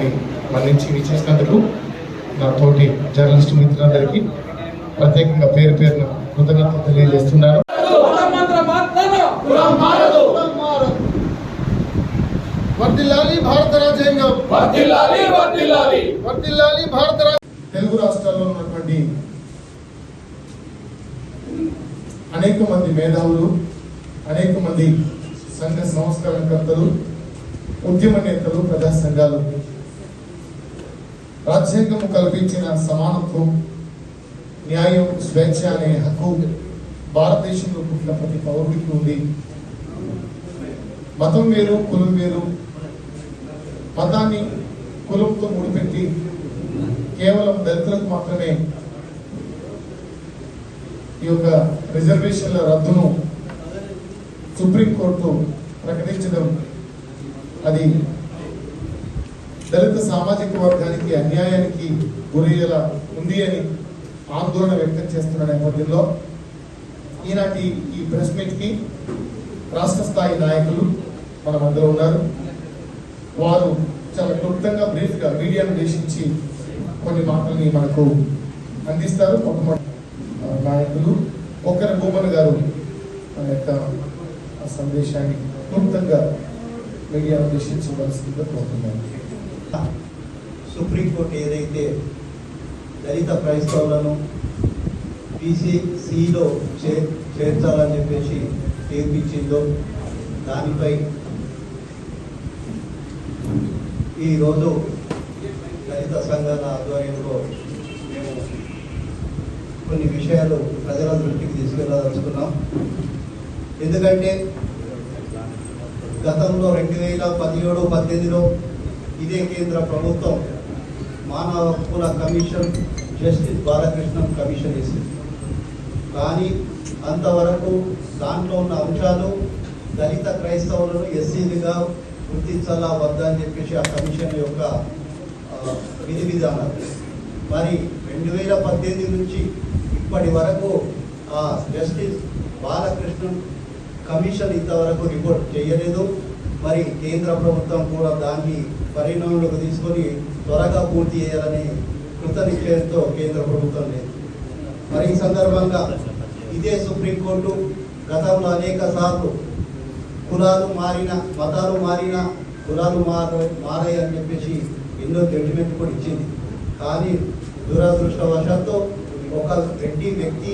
కార్యక్రమానికి మన్నించి విచ్చేసినందుకు నా తోటి జర్నలిస్టు మిత్రులందరికీ ప్రత్యేకంగా పేరు పేరున కృతజ్ఞతలు తెలియజేస్తున్నాను. వర్ధిల్లాలి భారత రాజ్యాంగం, వర్ధిల్లాలి భారత తెలుగు రాష్ట్రాల్లో ఉన్నటువంటి అనేక మంది మేధావులు, అనేక మంది సంఘ సంస్కరణకర్తలు, ఉద్యమ నేతలు, ప్రజా సంఘాలు రాజ్యాంగం కల్పించిన సమానత్వం, న్యాయం, స్వేచ్ఛ అనే హక్కు భారతదేశంలో పుట్టిన ప్రతి పౌరుడికి ఉంది. మతం వేరు, కులం వేరు, మతాన్ని కులంతో ముడిపెట్టి కేవలం దళితులకు మాత్రమే ఈ యొక్క రిజర్వేషన్ల రద్దును సుప్రీంకోర్టు ప్రకటించడం అది దళిత సామాజిక వర్గానికి అన్యాయానికి గురయ్యేలా ఉంది అని ఆందోళన వ్యక్తం చేస్తున్న నేపథ్యంలో ఈనాటి ఈ ప్రెస్ మీట్కి రాష్ట్ర స్థాయి నాయకులు మన మధ్య ఉన్నారు. వారు చాలా క్లుప్తంగా బ్రీఫ్గా మీడియాను ఉద్దేశించి కొన్ని మాటల్ని మనకు అందిస్తారు. ఒక నాయకులు ఒకరి భూమన్ గారు మన యొక్క సందేశాన్ని క్లుప్తంగా మీడియాను ఉద్దేశించవలసిందిగా కోరుతున్నాను. సుప్రీంకోర్టు ఏదైతే దళిత క్రైస్తవులను PCCలో చేర్చాలని చెప్పేసి తీర్పిచ్చిందో దానిపై ఈరోజు దళిత సంఘాల ఆధ్వర్యంలో మేము కొన్ని విషయాలు ప్రజల దృష్టికి తీసుకెళ్ళదలుచుకున్నాం. ఎందుకంటే గతంలో 2017-18లో ఇదే కేంద్ర ప్రభుత్వం మానవ హక్కుల కమిషన్, జస్టిస్ బాలకృష్ణన్ కమిషన్ వేసింది. కానీ అంతవరకు దాంట్లో ఉన్న అంశాలు దళిత క్రైస్తవులను ఎస్సీలుగా గుర్తించాలా వద్దా అని చెప్పేసి ఆ కమిషన్ యొక్క విధి విధానాలు. మరి 2018 నుంచి ఇప్పటి వరకు ఆ జస్టిస్ బాలకృష్ణన్ కమిషన్ ఇంతవరకు రిపోర్ట్ చేయలేదు. మరి కేంద్ర ప్రభుత్వం కూడా దాన్ని పరిణామంలోకి తీసుకొని త్వరగా పూర్తి చేయాలని కృత నిశ్చయంతో కేంద్ర ప్రభుత్వం లేదు. మరి ఈ సందర్భంగా ఇదే సుప్రీంకోర్టు గతంలో అనేక సార్లు కులాలు మారిన, మతాలు మారిన, కులాలు మారాయి అని చెప్పేసి ఎన్నో జడ్జిమెంట్ కూడా ఇచ్చింది. కానీ దురదృష్టవశాత్తు ఒక రెడ్డి వ్యక్తి,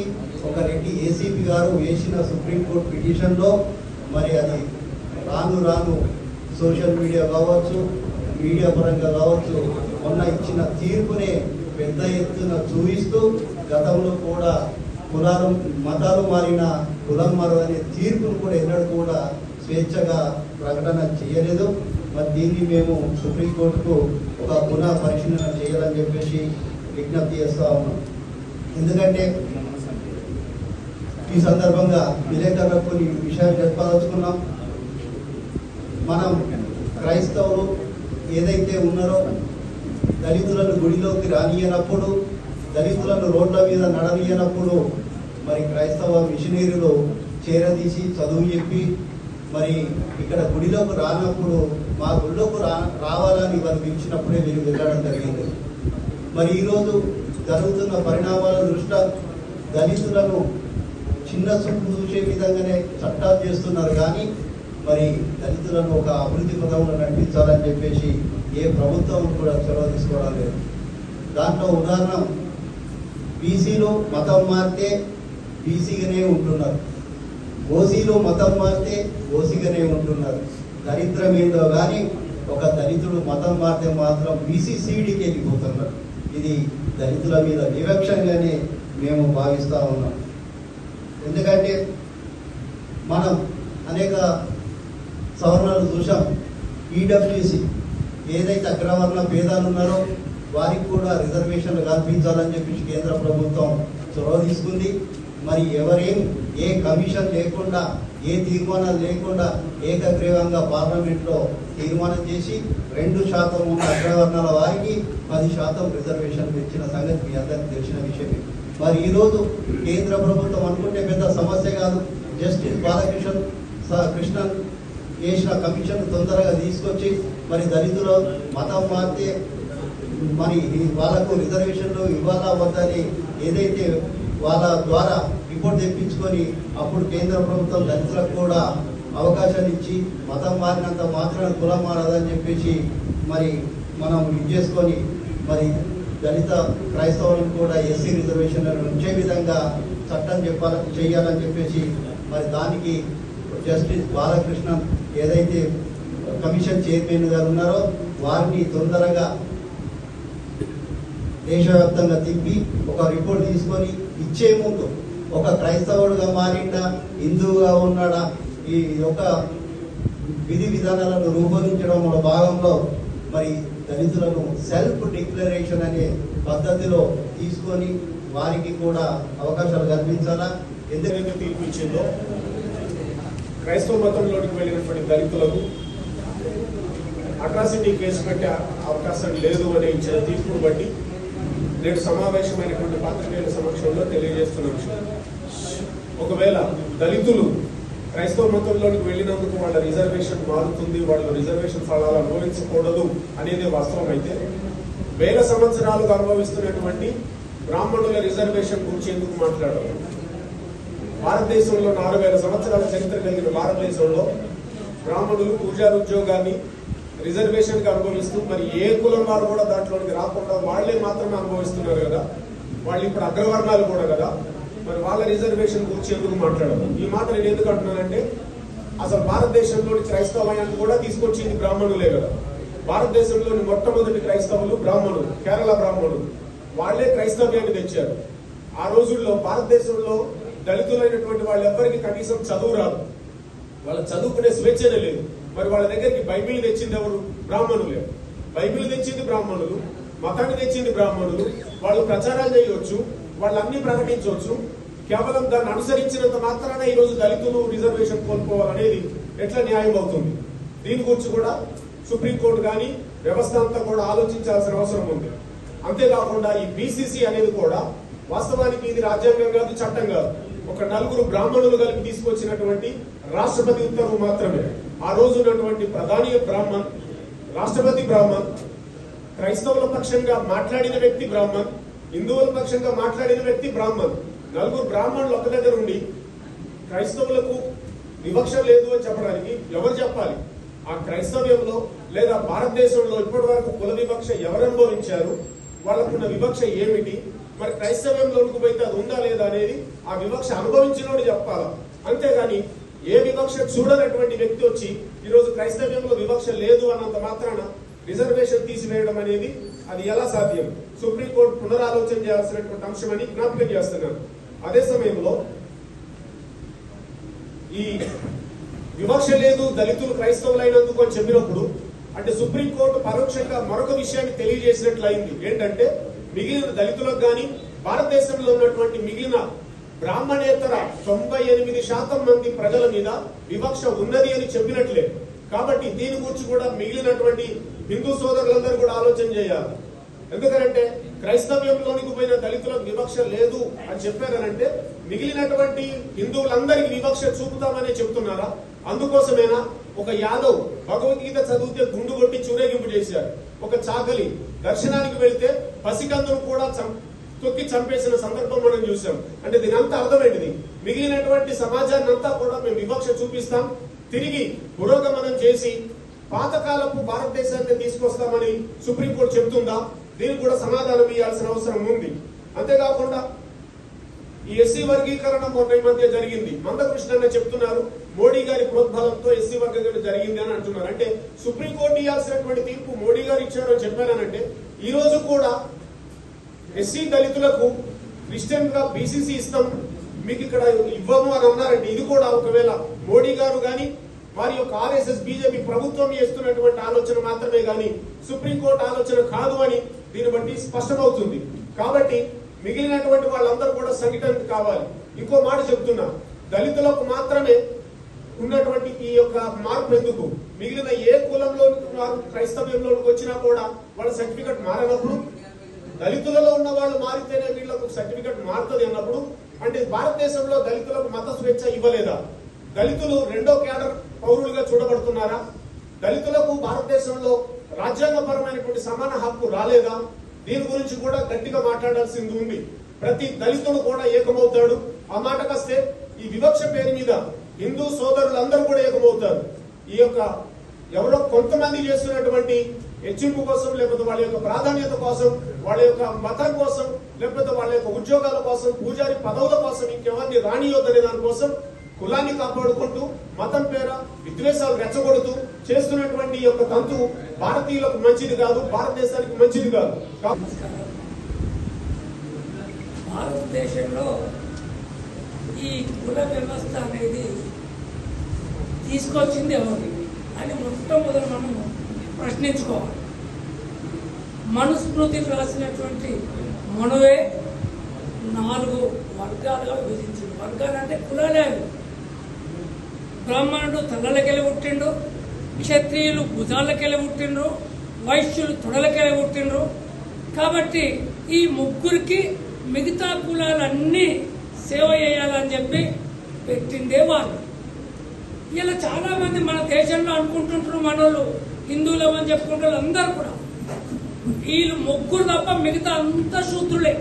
ఒక రెడ్డి ఏసీపీ గారు వేసిన సుప్రీంకోర్టు పిటిషన్లో మరి అది రాను సోషల్ మీడియా కావచ్చు, మీడియా పరంగా కావచ్చు, మొన్న ఇచ్చిన తీర్పునే పెద్ద ఎత్తున చూపిస్తూ గతంలో కూడా కులాలు మతాలు మారిన, కులం మారనే తీర్పును కూడా ఎన్నడూ కూడా స్వేచ్ఛగా ప్రకటన చేయలేదు. మరి దీన్ని మేము సుప్రీంకోర్టుకు ఒక పునః పరిశీలన చేయాలని చెప్పేసి విజ్ఞప్తి చేస్తూ ఉన్నాం. ఎందుకంటే ఈ సందర్భంగా విలేకరులకు కొన్ని విషయాలు చెప్పదలుచుకున్నాం. మనం క్రైస్తవులు ఏదైతే ఉన్నారో దళితులను గుడిలోకి రానియనప్పుడు, దళితులను రోడ్ల మీద నడనియనప్పుడు మరి క్రైస్తవ మిషనరీలు చేరదీసి చదువు చెప్పి మరి ఇక్కడ గుడిలోకి రానప్పుడు మా గుడిలోకి రావాలని వారు పిలిచినప్పుడే మీరు వెళ్ళడం జరిగింది. మరి ఈరోజు జరుగుతున్న పరిణామాల దృష్ట్యా దళితులను చిన్న చూపు చూసే విధంగానే చట్టాలు చేస్తున్నారు. కానీ మరి దళితులను ఒక అభివృద్ధి పదంలో నడిపించాలని చెప్పేసి ఏ ప్రభుత్వం కూడా చొరవ తీసుకోవడం లేదు. దాంట్లో ఉదాహరణ బీసీలో మతం మారితే బీసీగానే ఉంటున్నారు, ఓసీలో మతం మారితే ఓసీగానే ఉంటున్నారు. దరిద్రం ఏందో కానీ ఒక దళితుడు మతం మారితే మాత్రం BCCDకి వెళ్ళిపోతున్నారు. ఇది దళితుల మీద వివక్షంగానే మేము భావిస్తూ ఉన్నాం. ఎందుకంటే మనం అనేక సవరణలు చూసాం. EWC ఏదైతే అగ్రవర్ణ పేదాలు ఉన్నారో వారికి కూడా రిజర్వేషన్లు కల్పించాలని చెప్పి కేంద్ర ప్రభుత్వం చొరవ తీసుకుంది. మరి ఏ కమిషన్ లేకుండా, ఏ తీర్మానాలు లేకుండా ఏకగ్రీవంగా పార్లమెంట్లో తీర్మానం చేసి 2% ఉన్న అగ్రవర్ణాల వారికి 10% రిజర్వేషన్లు ఇచ్చిన సంగతి మీ అందరికీ తెలిసిన విషయమే. మరి ఈరోజు కేంద్ర ప్రభుత్వం అనుకుంటే పెద్ద సమస్య కాదు. జస్టిస్ బాలకృష్ణన్ వేసిన కమిషన్ తొందరగా తీసుకొచ్చి మరి దళితులు మతం మారితే మరి వాళ్ళకు రిజర్వేషన్లు ఇవ్వాలా వద్దని ఏదైతే వాళ్ళ ద్వారా రిపోర్ట్ తెప్పించుకొని అప్పుడు కేంద్ర ప్రభుత్వం దళితులకు కూడా అవకాశాలు ఇచ్చి మతం మారినంత మాత్రాన కులం మారదని చెప్పేసి మరి మనం ఇది చేసుకొని మరి దళిత క్రైస్తవులకు కూడా ఎస్సీ రిజర్వేషన్లను ఉంచే విధంగా చట్టం చేయాలని చెప్పేసి మరి దానికి జస్టిస్ బాలకృష్ణన్ ఏదైతే కమిషన్ చైర్మన్ గారు ఉన్నారో వారిని తొందరగా దేశవ్యాప్తంగా తిప్పి ఒక రిపోర్ట్ తీసుకొని ఇచ్చే ముందు ఒక క్రైస్తవుడుగా మారిండా హిందువుగా ఉన్నాడా ఈ యొక్క విధి విధానాలను రూపొందించడం భాగంలో మరి దళితులను సెల్ఫ్ డిక్లరేషన్ అనే పద్ధతిలో తీసుకొని వారికి కూడా అవకాశాలు కల్పించాలా. ఎందుకంటే తీర్పు ఇచ్చిందో క్రైస్తవ మతంలోకి వెళ్ళినటువంటి దళితులకు అట్రాసిటీ కేసు పెట్టే అవకాశం లేదు అనే ఇచ్చిన తీర్పును బట్టి నేడు సమావేశమైనటువంటి పాత్రికేయుల సమక్షంలో తెలియజేస్తున్న విషయం, ఒకవేళ దళితులు క్రైస్తవ మతంలోకి వెళ్ళినందుకు వాళ్ళ రిజర్వేషన్ మారుతుంది, వాళ్ళు రిజర్వేషన్ ఫలాలు అనుభవించకూడదు అనేది వాస్తవం అయితే, వేల సంవత్సరాలుగా అనుభవిస్తున్నటువంటి బ్రాహ్మణుల రిజర్వేషన్ గురించి ఎందుకు మాట్లాడాలి? భారతదేశంలో 4000 సంవత్సరాల చరిత్ర కలిగిన భారతదేశంలో బ్రాహ్మణులు పూజారి ఉద్యోగాన్ని రిజర్వేషన్ గా అనుభవిస్తూ మరి ఏ కులం వారు కూడా దాంట్లోకి రాకుండా వాళ్లే మాత్రమే అనుభవిస్తున్నారు కదా, వాళ్ళు ఇప్పుడు అగ్రవర్ణాలు కూడా కదా, మరి వాళ్ళ రిజర్వేషన్ గురించి ఎందుకు మాట్లాడదు? ఈ మాట నేను ఎందుకు అంటున్నానంటే అసలు భారతదేశంలోని క్రైస్తవాన్ని కూడా తీసుకొచ్చింది బ్రాహ్మణులే కదా. భారతదేశంలోని మొట్టమొదటి క్రైస్తవులు బ్రాహ్మణులు, కేరళ బ్రాహ్మణులు, వాళ్లే క్రైస్తవ్యాన్ని తెచ్చారు. ఆ రోజుల్లో భారతదేశంలో దళితులైనటువంటి వాళ్ళెవ్వరికి కనీసం చదువు రాదు, వాళ్ళ చదువుకునే స్వేచ్ఛనే లేదు. మరి వాళ్ళ దగ్గరికి బైబిల్ తెచ్చింది ఎవరు? బ్రాహ్మణులే. బైబిల్ తెచ్చింది బ్రాహ్మణులు, మతాన్ని తెచ్చింది బ్రాహ్మణులు. వాళ్ళు ప్రచారాలు చేయవచ్చు, వాళ్ళు అన్ని ప్రకటించవచ్చు. కేవలం దాన్ని అనుసరించినంత మాత్రాన ఈ రోజు దళితులు రిజర్వేషన్ కోల్పోవాలనేది ఎట్లా న్యాయం అవుతుంది? దీని గురించి కూడా సుప్రీంకోర్టు కానీ వ్యవస్థ అంతా కూడా ఆలోచించాల్సిన అవసరం ఉంది. అంతేకాకుండా ఈ బీసీసీ అనేది కూడా వాస్తవానికి ఇది రాజ్యాంగం కాదు, చట్టం కాదు, ఒక 4 బ్రాహ్మణులు కలిపి తీసుకొచ్చినటువంటి రాష్ట్రపతి ఉత్తర్వు మాత్రమే. ఆ రోజు ఉన్నటువంటి ప్రధాని బ్రాహ్మణ్, రాష్ట్రపతి బ్రాహ్మణ్, క్రైస్తవుల పక్షంగా మాట్లాడిన వ్యక్తి బ్రాహ్మణ్, హిందువుల పక్షంగా మాట్లాడిన వ్యక్తి బ్రాహ్మణ్. 4 బ్రాహ్మణులు ఒక దగ్గర ఉండి క్రైస్తవులకు వివక్ష లేదు అని చెప్పడానికి ఎవరు చెప్పాలి? ఆ క్రైస్తవ్యంలో లేదా భారతదేశంలో ఇప్పటి వరకు కుల వివక్ష ఎవరు అనుభవించారు? వాళ్ళకున్న వివక్ష ఏమిటి? మరి క్రైస్తవ్యంలోకి పోయితే అది ఉందా లేదా అనేది ఆ వివక్ష అనుభవించినోడు చెప్పాలా. అంతేగాని ఏ వివక్ష చూడనటువంటి వ్యక్తి వచ్చి ఈరోజు క్రైస్తవ్యంలో వివక్ష లేదు అన్నంత మాత్రాన రిజర్వేషన్ తీసివేయడం అనేది అది ఎలా సాధ్యం? సుప్రీంకోర్టు పునరాలోచన చేయాల్సినటువంటి అంశం అని జ్ఞాపకం చేస్తున్నాను. అదే సమయంలో ఈ వివక్ష లేదు దళితులు క్రైస్తవులైనందుకు అని చెప్పినప్పుడు అంటే సుప్రీంకోర్టు పరోక్షంగా మరొక విషయాన్ని తెలియజేసినట్లయింది. ఏంటంటే మిగిలిన దళితులకు గాని భారతదేశంలో ఉన్నటువంటి మిగిలిన బ్రాహ్మణేతర 98% మంది ప్రజల మీద వివక్ష ఉన్నది అని చెప్పినట్లే. కాబట్టి దీని గురించి కూడా మిగిలినటువంటి హిందూ సోదరులందరూ కూడా ఆలోచన చేయాలి. ఎందుకంటే క్రైస్తవ్యంలోనికి పోయిన దళితులకు వివక్ష లేదు అని చెప్పారనంటే మిగిలినటువంటి హిందువులందరికీ వివక్ష చూపుతామనే చెప్తున్నారా? అందుకోసమేనా ఒక యాదవ్ భగవద్గీత చదివితే గుండు కొట్టి చూరేగింపు చేశారు, ఒక చాకలి దర్శనానికి వెళ్తే పసికందును కూడా తొక్కి చంపేసిన సందర్భం మనం చూసాం. అంటే దీని అంతా అర్థమైంది, మిగిలినటువంటి సమాజాన్ని అంతా కూడా మేము వివక్ష చూపిస్తాం, తిరిగి పురోగమనం చేసి పాతకాలపు భారతదేశాన్ని తీసుకొస్తామని సుప్రీంకోర్టు చెబుతుందా? దీనికి కూడా సమాధానం ఇవ్వాల్సిన అవసరం ఉంది. అంతేకాకుండా ఈ ఎస్సీ వర్గీకరణ మొన్న ఈ మధ్య జరిగింది. మందకృష్ణ చెప్తున్నారు మోడీ గారి ప్రోద్బలంతో ఎస్సీ వర్గీకరణ జరిగింది అని అంటున్నారు. అంటే సుప్రీంకోర్టు ఇవ్వాల్సినటువంటి తీర్పు మోడీ గారు ఇచ్చారు అని చెప్పారనంటే ఈ రోజు కూడా ఎస్సీ దళితులకు క్రిస్టియన్ గా బీసీసీ ఇస్తాం మీకు ఇక్కడ ఇవ్వము అని అన్నారంటే ఇది కూడా ఒకవేళ మోడీ గారు గాని వారి యొక్క ఆర్ఎస్ఎస్ బీజేపీ ప్రభుత్వం చేస్తున్నటువంటి ఆలోచన మాత్రమే గాని సుప్రీంకోర్టు ఆలోచన కాదు అని దీన్ని బట్టి స్పష్టమవుతుంది. కాబట్టి మిగిలినటువంటి వాళ్ళందరూ కూడా సంఘటన కావాలి. ఇంకో మాట చెప్తున్నా, దళితులకు మాత్రమే ఉన్నటువంటి ఈ యొక్క మార్పు ఎందుకు? మిగిలిన ఏ కులంలోకి వారు క్రైస్తవ్యంలోకి వచ్చినా కూడా వాళ్ళ సర్టిఫికెట్ మారనప్పుడు, దళితులలో ఉన్న వాళ్ళు మారితేనే వీళ్ళకు సర్టిఫికెట్ మారుతుంది అన్నప్పుడు అంటే భారతదేశంలో దళితులకు మత స్వేచ్ఛ ఇవ్వలేదా? దళితులు 2వ క్యాడర్ పౌరులుగా చూడబడుతున్నారా? దళితులకు భారతదేశంలో రాజ్యాంగపరమైనటువంటి సమాన హక్కు రాలేదా? దీని గురించి కూడా గట్టిగా మాట్లాడాల్సింది ఉంది. ప్రతి దళితుడు కూడా ఏకమవుతాడు. ఆ మాటకొస్తే ఈ వివక్ష పేరు మీద హిందూ సోదరులందరూ కూడా ఏకమవుతారు. ఈ యొక్క ఎవరో కొంతమంది చేస్తున్నటువంటి హెచ్చింపు కోసం, లేకపోతే వాళ్ళ యొక్క ప్రాధాన్యత కోసం, వాళ్ళ యొక్క మతం కోసం, లేకపోతే వాళ్ళ యొక్క ఉద్యోగాల కోసం, పూజారి పదవుల కోసం, ఇంకెవరిని రానియొద్దనే దానికోసం కులాన్ని కాపాడుకుంటూ మతం పేర విద్వేషాలు రెచ్చగొడుతూ చేస్తున్నటువంటి ఈ యొక్క తంతు భారతీయులకు మంచిది కాదు, భారతదేశానికి మంచిది కాదు. భారతదేశంలో ఈ కుల వ్యవస్థ అనేది తీసుకొచ్చింది ఎవరు అని మొట్టమొదటి మనం ప్రశ్నించుకోవాలి. మనుస్మృతికి రాసినటువంటి మనవే 4 వర్గాలుగా విభజించింది. వర్గాలు అంటే కులాలే. బ్రాహ్మణుడు తలలకెళ్ళి పుట్టిండు, క్షత్రియులు భుజాలకెళ్ళి పుట్టిండ్రు, వైశ్యులు తొడలకెళ్ళి పుట్టిండ్రు. కాబట్టి ఈ ముగ్గురికి మిగతా కులాలన్నీ సేవ చేయాలని చెప్పి పెట్టిందే వాళ్ళు. ఇలా చాలా మంది మన దేశంలో అనుకుంటుంటారు, మనోళ్ళు హిందువులు అని చెప్పుకుంటారు. అందరూ కూడా వీళ్ళు ముగ్గురు తప్ప మిగతా అంతా శూద్రులే.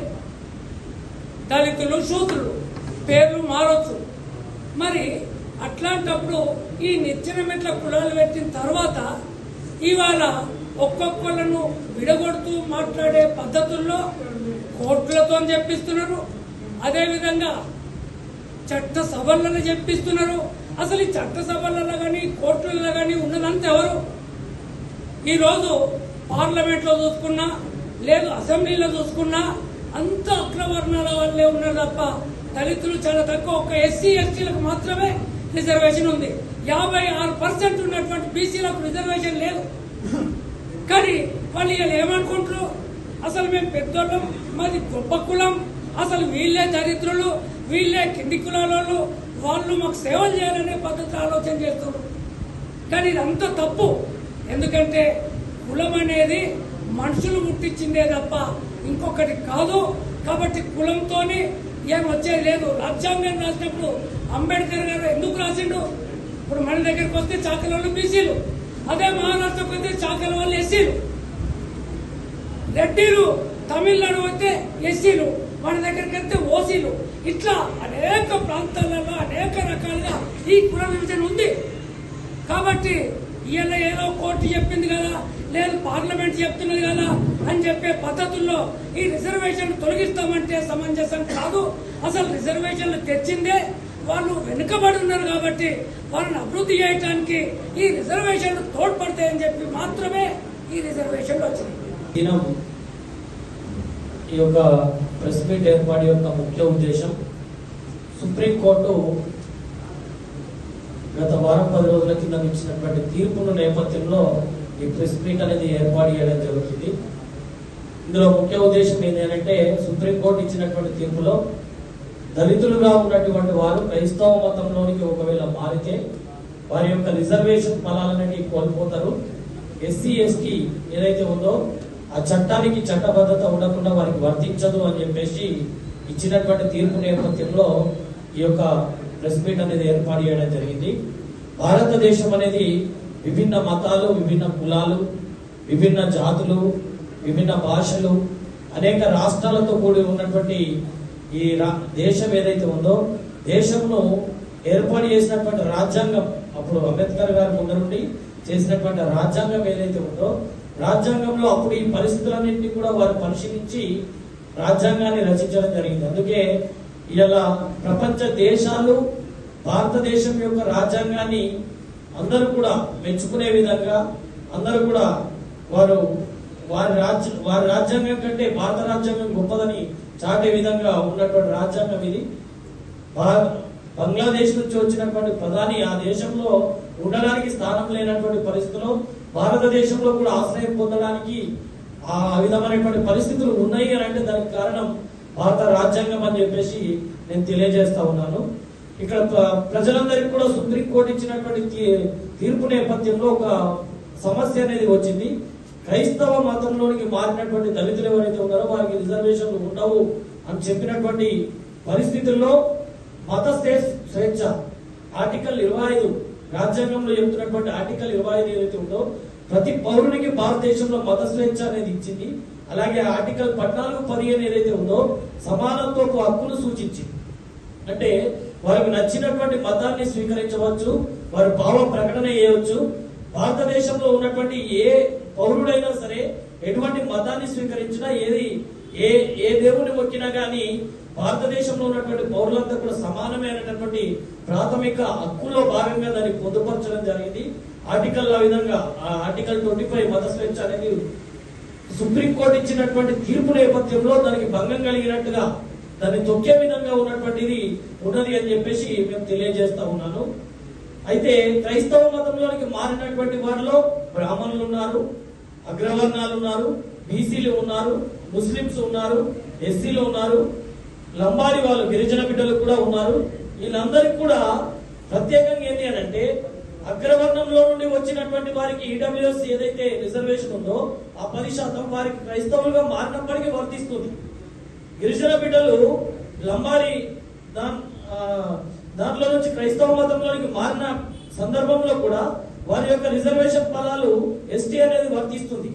దళితులు, శూద్రులు పేర్లు మారొచ్చు. మరి అట్లాంటప్పుడు ఈ నిచ్చెన మెట్ల కులాలు పెట్టిన తర్వాత ఇవాళ ఒక్కొక్కళ్ళను విడగొడుతూ మాట్లాడే పద్ధతుల్లో కోర్టులతో చెప్పిస్తున్నారు. అదేవిధంగా చట్ట సభలను చెప్పిస్తున్నారు. అసలు ఈ చట్ట సభలలో కానీ కోర్టులలో కానీ ఉన్నదంతా ఎవరు? ఈరోజు పార్లమెంట్లో చూసుకున్నా, లేదు అసెంబ్లీలో చూసుకున్నా అంత అగ్రవర్ణాల వాళ్ళే ఉన్నారు తప్ప దళితులు చాలా తక్కువ. ఒక ఎస్సీ ఎస్టీలకు మాత్రమే రిజర్వేషన్ ఉంది. 56% ఉన్నటువంటి బీసీలకు రిజర్వేషన్ లేదు. కానీ వాళ్ళు ఇలా ఏమనుకుంటారు? అసలు మేము పెద్దోళ్ళం, మాది గొప్ప కులం, అసలు వీళ్ళే దరిద్రులు, వీళ్ళే కింది కులాలు, వాళ్ళు మాకు సేవలు చేయాలనే పద్ధతి ఆలోచన చేస్తున్నారు. కానీ ఇదంతా తప్పు. ఎందుకంటే కులం అనేది మనుషులు పుట్టించిందే తప్ప ఇంకొకటి కాదు. కాబట్టి కులంతో ఏం వచ్చేది లేదు. రాజ్యాంగం రాసినప్పుడు అంబేద్కర్ గారు ఎందుకు రాసిండు? ఇప్పుడు మన దగ్గరకు వస్తే చాకల వాళ్ళు బీసీలు, అదే మహారాష్ట్రకు వస్తే చాకల వాళ్ళు ఎస్సీలు, రెడ్డిలు తమిళనాడు వస్తే ఎస్సీలు, మన దగ్గరికి వస్తే ఓసీలు. ఇట్లా అనేక ప్రాంతాలలో అనేక రకాలుగా ఈ కుల విభజన ఉంది. కాబట్టి ఇవాళ ఏదో కోర్టు చెప్పింది కదా, లేదు పార్లమెంట్ చెప్తున్నది కదా అని చెప్పే పద్ధతుల్లో ఈ రిజర్వేషన్ తొలగిస్తామంటే సమంజసం కాదు. అసలు రిజర్వేషన్లు తెచ్చిందే వాళ్ళు వెనుకబడి ఉన్నారు కాబట్టి వాళ్ళని అభివృద్ధి చేయడానికి ఈ రిజర్వేషన్లు తోడ్పడతాయని చెప్పి మాత్రమే ఈ రిజర్వేషన్లు వచ్చినాయి. ఈ యొక్క ప్రెస్ మీట్ ఏర్పాటు యొక్క ముఖ్య ఉద్దేశం, సుప్రీంకోర్టు గత వారం 10 రోజుల కింద ఇచ్చినటువంటి తీర్పుల నేపథ్యంలో ఈ ప్రెస్ మీట్ అనేది ఏర్పాటు చేయడం జరుగుతుంది. ఇందులో ముఖ్య ఉద్దేశం ఏంటంటే, సుప్రీంకోర్టు ఇచ్చినటువంటి తీర్పులో దళితులుగా ఉన్నటువంటి వారు క్రైస్తవ మతంలోనికి ఒకవేళ మారితే వారి యొక్క రిజర్వేషన్ ఫలాలనేవి కోల్పోతారు. ఎస్సీ ఎస్టీ ఏదైతే ఉందో ఆ చట్టానికి చట్టబద్ధత ఉండకుండా వారికి వర్తించదు అని చెప్పేసి ఇచ్చినటువంటి తీర్పు నేపథ్యంలో ఈ యొక్క ప్రెస్ మీట్ అనేది ఏర్పాటు చేయడం జరిగింది. భారతదేశం అనేది విభిన్న మతాలు, విభిన్న కులాలు, విభిన్న జాతులు, విభిన్న భాషలు, అనేక రాష్ట్రాలతో కూడి ఉన్నటువంటి ఈ దేశం ఏదైతే ఉందో, దేశంలో ఏర్పాటు చేసినటువంటి రాజ్యాంగం, అప్పుడు అంబేద్కర్ గారి ముందు నుండి చేసినటువంటి రాజ్యాంగం ఏదైతే ఉందో, రాజ్యాంగంలో అప్పుడు ఈ పరిస్థితులన్నింటినీ కూడా వారు పరిశీలించి రాజ్యాంగాన్ని రచించడం జరిగింది. అందుకే ఇలా ప్రపంచ దేశాలు భారతదేశం యొక్క రాజ్యాంగాన్ని అందరూ కూడా మెచ్చుకునే విధంగా, అందరూ కూడా వారి రాజ్యాంగం కంటే భారత రాజ్యాంగం గొప్పదని చాటే విధంగా ఉన్నటువంటి రాజ్యాంగం ఇది. బంగ్లాదేశ్ నుంచి వచ్చినటువంటి ప్రధాని ఆ దేశంలో ఉండడానికి స్థానం లేనటువంటి పరిస్థితుల్లో భారతదేశంలో కూడా ఆశ్రయం పొందడానికి ఆ విధమైనటువంటి పరిస్థితులు ఉన్నాయి అని అంటే దానికి కారణం భారత రాజ్యాంగం అని చెప్పేసి నేను తెలియజేస్తా ఉన్నాను. ఇక్కడ ప్రజలందరికీ కూడా సుప్రీంకోర్టు ఇచ్చినటువంటి తీర్పు నేపథ్యంలో ఒక సమస్య అనేది వచ్చింది. క్రైస్తవ మతంలోనికి మారినటువంటి దళితులు ఎవరైతే ఉన్నారో వారికి రిజర్వేషన్లు ఉండవు అని చెప్పినటువంటి పరిస్థితుల్లో మత స్వేచ్ఛ ఆర్టికల్ 25 రాజ్యాంగంలో చెప్తున్నటువంటి ఆర్టికల్ 25 ఏదైతే ఉందో ప్రతి పౌరునికి భారతదేశంలో మత స్వేచ్ఛ అనేది ఇచ్చింది. అలాగే ఆర్టికల్ 14, 15 ఏదైతే ఉందో సమానత్వపు హక్కును సూచించింది. అంటే వారికి నచ్చినటువంటి మతాన్ని స్వీకరించవచ్చు, వారి భావ ప్రకటన చేయవచ్చు. భారతదేశంలో ఉన్నటువంటి ఏ పౌరుడైనా సరే ఎటువంటి మతాన్ని స్వీకరించినా ఏ దేవుని మొక్కినా గానీ భారతదేశంలో ఉన్నటువంటి పౌరులంతా కూడా సమానమైనటువంటి ప్రాథమిక హక్కుల్లో భాగంగా దాన్ని పొందుపరచడం జరిగింది. ఆర్టికల్ ఆ విధంగా ఆర్టికల్ 25 మత స్వేచ్ఛ అనేది సుప్రీంకోర్టు ఇచ్చినటువంటి తీర్పు నేపథ్యంలో దానికి భంగం కలిగినట్టుగా దాన్ని తొక్కే విధంగా ఉన్నటువంటిది ఉన్నది అని చెప్పేసి మేము తెలియజేస్తా ఉన్నాను. అయితే క్రైస్తవ మతంలోనికి మారినటువంటి వారిలో బ్రాహ్మణులు ఉన్నారు, అగ్రవర్ణాలు ఉన్నారు, బీసీలు ఉన్నారు, ముస్లింస్ ఉన్నారు, ఎస్సీలు ఉన్నారు, లంబాడి వాళ్ళు గిరిజన బిడ్డలు కూడా ఉన్నారు. వీళ్ళందరికీ కూడా ప్రత్యేకంగా ఏంటి అని అంటే అగ్రవర్ణంలో నుండి వచ్చినటువంటి వారికి ఈడబ్ల్యూఎస్ ఏదైతే రిజర్వేషన్ ఉందో ఆ 10% వారికి క్రైస్తవులుగా మారినప్పటికీ వర్తిస్తుంది. గిరిజన బిడ్డలు లంబాడి దాంట్లో నుంచి క్రైస్తవ మతంలోనికి మారిన సందర్భంలో కూడా వారి యొక్క రిజర్వేషన్ ఫలాలు ఎస్టీ అనేది వర్తిస్తుంది.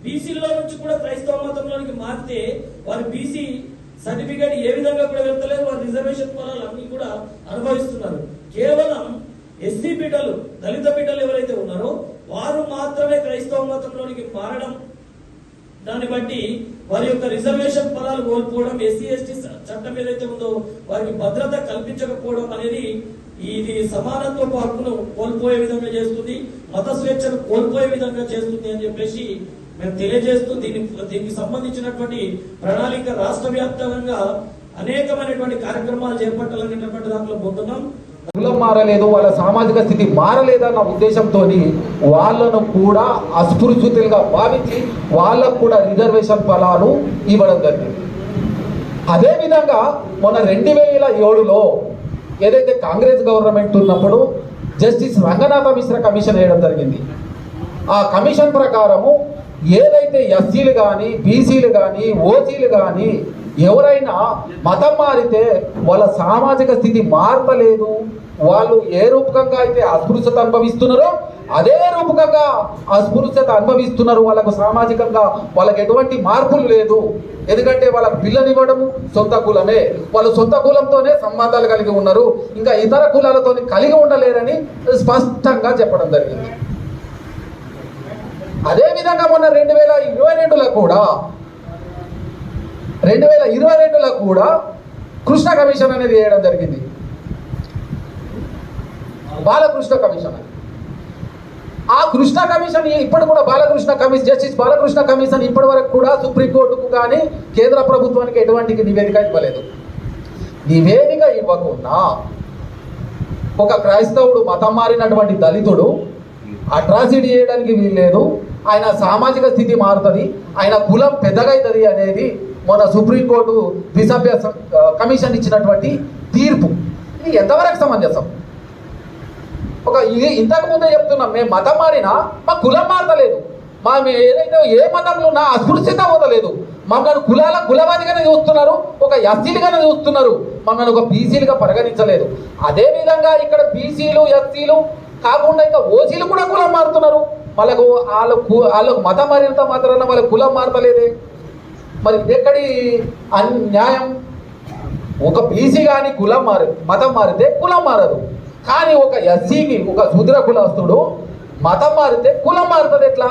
బీసీలో నుంచి కూడా క్రైస్తవ మతంలోనికి మారితే వారి బీసీ సర్టిఫికేట్ ఏ విధంగా కూడా వెళ్తలేదు, వారి రిజర్వేషన్ ఫలాలు అన్ని కూడా అనుభవిస్తున్నారు. కేవలం ఎస్సీ బిడ్డలు, దళిత బిడ్డలు ఎవరైతే ఉన్నారో వారు మాత్రమే క్రైస్తవ మతంలోనికి మారడం, దాన్ని బట్టి వారి యొక్క రిజర్వేషన్ ఫలాలు కోల్పోవడం, ఎస్సీ ఎస్టీ చట్టం ఏదైతే ఉందో వారికి భద్రత కల్పించకపోవడం అనేది ఇది సమానత్వపు హక్కును కోల్పోయే విధంగా చేస్తుంది, మత స్వేచ్ఛను కోల్పోయే విధంగా చేస్తుంది అని చెప్పేసి మేము తెలియజేస్తూ దీనికి సంబంధించినటువంటి ప్రణాళిక రాష్ట్ర వ్యాప్తంగా అనేకమైనటువంటి కార్యక్రమాలు చేపట్టాలనేటువంటి దాంట్లో పొందుతున్నాం. కులం మారలేదు, వాళ్ళ సామాజిక స్థితి మారలేదన్న ఉద్దేశంతో వాళ్ళను కూడా అస్పృశ్యతలుగా భావించి వాళ్ళకు కూడా రిజర్వేషన్ ఫలాలు ఇవ్వడం జరిగింది. అదేవిధంగా మొన్న 2007లో ఏదైతే కాంగ్రెస్ గవర్నమెంట్ ఉన్నప్పుడు జస్టిస్ రంగనాథ మిశ్రా కమిషన్ వేయడం జరిగింది. ఆ కమిషన్ ప్రకారము ఏదైతే ఎస్సీలు కానీ, బీసీలు కానీ, ఓసీలు కానీ ఎవరైనా మతం మారితే వాళ్ళ సామాజిక స్థితి మారలేదు, వాళ్ళు ఏ రూపకంగా అయితే అస్పృశ్యత అనుభవిస్తున్నారో అదే రూపకంగా అస్పృశ్యత అనుభవిస్తున్నారు. వాళ్ళకు సామాజికంగా వాళ్ళకి ఎటువంటి మార్పులు లేదు. ఎందుకంటే వాళ్ళకు పిల్లనివ్వడము సొంత కులమే, వాళ్ళు సొంత కులంతోనే సంబంధాలు కలిగి ఉన్నారు, ఇంకా ఇతర కులాలతో కలిగి ఉండలేరని స్పష్టంగా చెప్పడం జరిగింది. అదేవిధంగా మొన్న 2022లో కూడా కృష్ణ కమిషన్ అనేది వేయడం జరిగింది. బాలకృష్ణ కమిషన్. ఆ కృష్ణ కమిషన్ ఇప్పుడు కూడా జస్టిస్ బాలకృష్ణ కమిషన్ ఇప్పటి వరకు కూడా సుప్రీంకోర్టుకు కానీ కేంద్ర ప్రభుత్వానికి ఎటువంటి నివేదిక ఇవ్వలేదు. నివేదిక ఇవ్వకుండా ఒక క్రైస్తవుడు మతం మారినటువంటి దళితుడు అట్రాసిటీ చేయడానికి వీల్లేదు, ఆయన సామాజిక స్థితి మారుతుంది, ఆయన కులం పెద్దగవుతుంది అనేది మొన్న సుప్రీంకోర్టు ద్విసభ్య కమిషన్ ఇచ్చినటువంటి తీర్పు. ఇది ఎంతవరకు సమంజసం? ఇంతకు ముందే చెప్తున్నాం, మేము మతం మారినా మా కులం మారతలేదు, మేము ఏదైతే ఏ మతంలో ఉన్నా అస్పృశ్యత అవుతలేదు, మమ్మల్ని కులవాదిగానే చూస్తున్నారు, ఒక ఎస్సీలుగానే చూస్తున్నారు, మమ్మల్ని ఒక బీసీలుగా పరిగణించలేదు. అదేవిధంగా ఇక్కడ బీసీలు ఎస్సీలు కాకుండా ఇంకా ఓసీలు కూడా కులం మారుతున్నారు. వాళ్ళకు మతం మారినంత మాత్రాన వాళ్ళ కులం మారతలేదే, మరి ఇదెక్కడి అన్యాయం? ఒక బీసీ కానీ మతం మారితే కులం మారదు, కానీ ఒక ఎస్సీకి, ఒక శూద్ర కులస్తుడు మతం మారితే కులం మారుతుంది ఎట్లా?